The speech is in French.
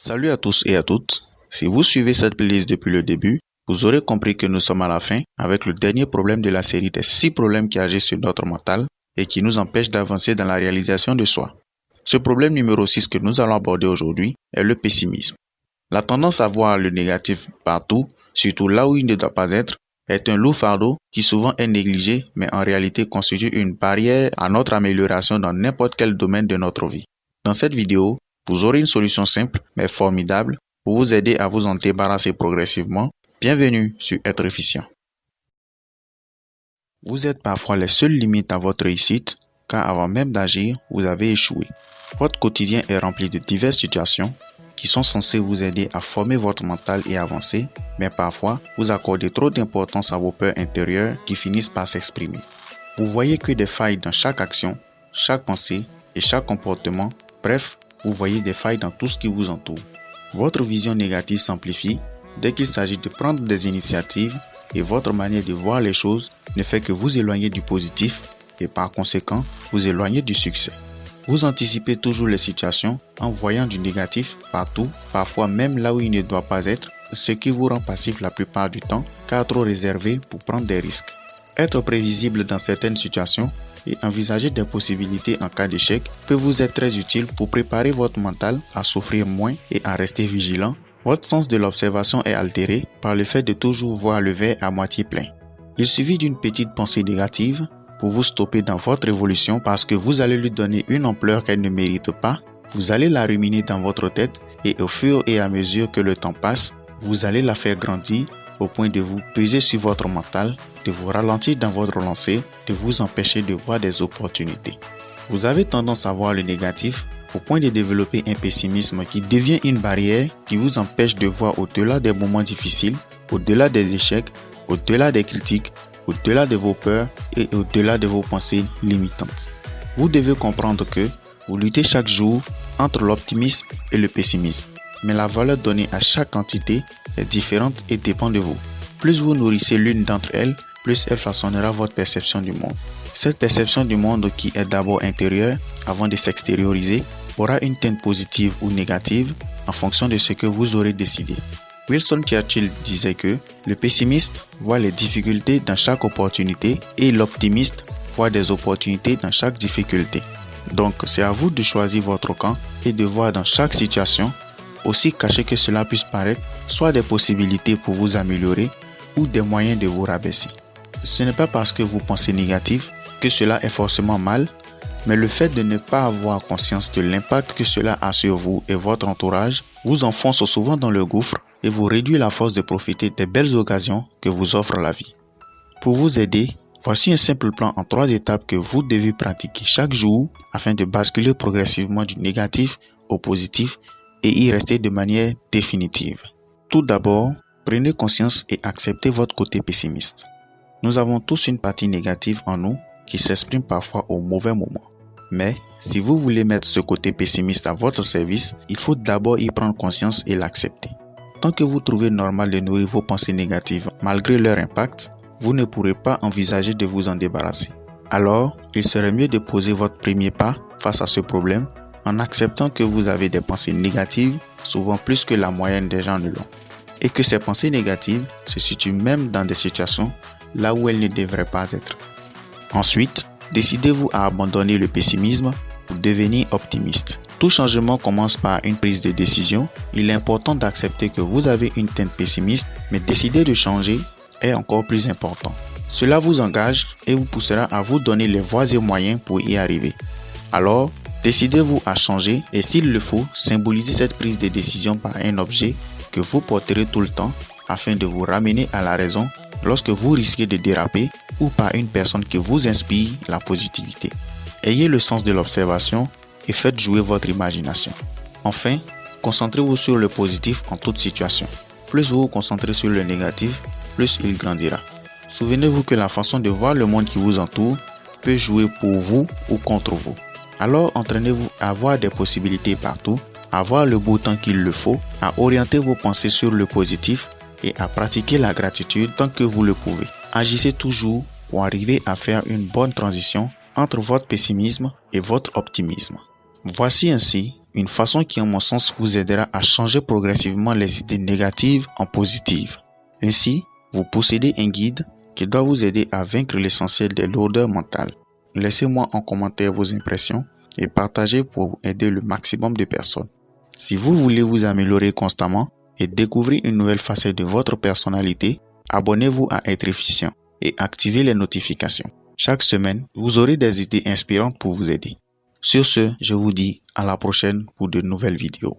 Salut à tous et à toutes. Si vous suivez cette playlist depuis le début, vous aurez compris que nous sommes à la fin avec le dernier problème de la série des 6 problèmes qui agissent sur notre mental et qui nous empêchent d'avancer dans la réalisation de soi. Ce problème numéro 6 que nous allons aborder aujourd'hui est le pessimisme. La tendance à voir le négatif partout, surtout là où il ne doit pas être, est un lourd fardeau qui souvent est négligé mais en réalité constitue une barrière à notre amélioration dans n'importe quel domaine de notre vie. Dans cette vidéo, vous aurez une solution simple mais formidable pour vous aider à vous en débarrasser progressivement. Bienvenue sur Être efficient. Vous êtes parfois les seules limites à votre réussite car avant même d'agir, vous avez échoué. Votre quotidien est rempli de diverses situations qui sont censées vous aider à former votre mental et avancer, mais parfois vous accordez trop d'importance à vos peurs intérieures qui finissent par s'exprimer. Vous voyez que des failles dans chaque action, chaque pensée et chaque comportement, bref, vous voyez des failles dans tout ce qui vous entoure. Votre vision négative s'amplifie dès qu'il s'agit de prendre des initiatives et votre manière de voir les choses ne fait que vous éloigner du positif et par conséquent vous éloigner du succès. Vous anticipez toujours les situations en voyant du négatif partout, parfois même là où il ne doit pas être, ce qui vous rend passif la plupart du temps car trop réservé pour prendre des risques. Être prévisible dans certaines situations et envisager des possibilités en cas d'échec peut vous être très utile pour préparer votre mental à souffrir moins et à rester vigilant. Votre sens de l'observation est altéré par le fait de toujours voir le verre à moitié plein. Il suffit d'une petite pensée négative pour vous stopper dans votre évolution parce que vous allez lui donner une ampleur qu'elle ne mérite pas. Vous allez la ruminer dans votre tête et au fur et à mesure que le temps passe, vous allez la faire grandir au point de vous peser sur votre mental, de vous ralentir dans votre lancée, de vous empêcher de voir des opportunités. Vous avez tendance à voir le négatif au point de développer un pessimisme qui devient une barrière qui vous empêche de voir au-delà des moments difficiles, au-delà des échecs, au-delà des critiques, au-delà de vos peurs et au-delà de vos pensées limitantes. Vous devez comprendre que vous luttez chaque jour entre l'optimisme et le pessimisme, mais la valeur donnée à chaque entité est différente et dépend de vous. Plus vous nourrissez l'une d'entre elles, plus elle façonnera votre perception du monde. Cette perception du monde qui est d'abord intérieure avant de s'extérioriser aura une teinte positive ou négative en fonction de ce que vous aurez décidé. Winston Churchill disait que le pessimiste voit les difficultés dans chaque opportunité et l'optimiste voit des opportunités dans chaque difficulté. Donc c'est à vous de choisir votre camp et de voir dans chaque situation, aussi caché que cela puisse paraître, soit des possibilités pour vous améliorer ou des moyens de vous rabaisser. Ce n'est pas parce que vous pensez négatif que cela est forcément mal, mais le fait de ne pas avoir conscience de l'impact que cela a sur vous et votre entourage vous enfonce souvent dans le gouffre et vous réduit la force de profiter des belles occasions que vous offre la vie. Pour vous aider, voici un simple plan en 3 étapes que vous devez pratiquer chaque jour afin de basculer progressivement du négatif au positif et y rester de manière définitive. Tout d'abord, prenez conscience et acceptez votre côté pessimiste. Nous avons tous une partie négative en nous qui s'exprime parfois au mauvais moment. Mais si vous voulez mettre ce côté pessimiste à votre service, il faut d'abord y prendre conscience et l'accepter. Tant que vous trouvez normal de nourrir vos pensées négatives malgré leur impact, vous ne pourrez pas envisager de vous en débarrasser. Alors, il serait mieux de poser votre premier pas face à ce problème en acceptant que vous avez des pensées négatives, souvent plus que la moyenne des gens ne l'ont. Et que ces pensées négatives se situent même dans des situations là où elles ne devraient pas être. Ensuite, décidez-vous à abandonner le pessimisme pour devenir optimiste. Tout changement commence par une prise de décision. Il est important d'accepter que vous avez une teinte pessimiste, mais décider de changer est encore plus important. Cela vous engage et vous poussera à vous donner les voies et moyens pour y arriver. Alors, décidez-vous à changer et s'il le faut, symbolisez cette prise de décision par un objet que vous porterez tout le temps afin de vous ramener à la raison lorsque vous risquez de déraper ou par une personne qui vous inspire la positivité. Ayez le sens de l'observation et faites jouer votre imagination. Enfin, concentrez-vous sur le positif en toute situation. Plus vous vous concentrez sur le négatif, plus il grandira. Souvenez-vous que la façon de voir le monde qui vous entoure peut jouer pour vous ou contre vous. Alors entraînez-vous à voir des possibilités partout, à voir le beau temps qu'il le faut, à orienter vos pensées sur le positif et à pratiquer la gratitude tant que vous le pouvez. Agissez toujours pour arriver à faire une bonne transition entre votre pessimisme et votre optimisme. Voici ainsi une façon qui, en mon sens, vous aidera à changer progressivement les idées négatives en positives. Ainsi, vous possédez un guide qui doit vous aider à vaincre l'essentiel des lourdeurs mentales. Laissez-moi en commentaire vos impressions et partagez pour aider le maximum de personnes. Si vous voulez vous améliorer constamment et découvrir une nouvelle facette de votre personnalité, abonnez-vous à Être Efficient et activez les notifications. Chaque semaine, vous aurez des idées inspirantes pour vous aider. Sur ce, je vous dis à la prochaine pour de nouvelles vidéos.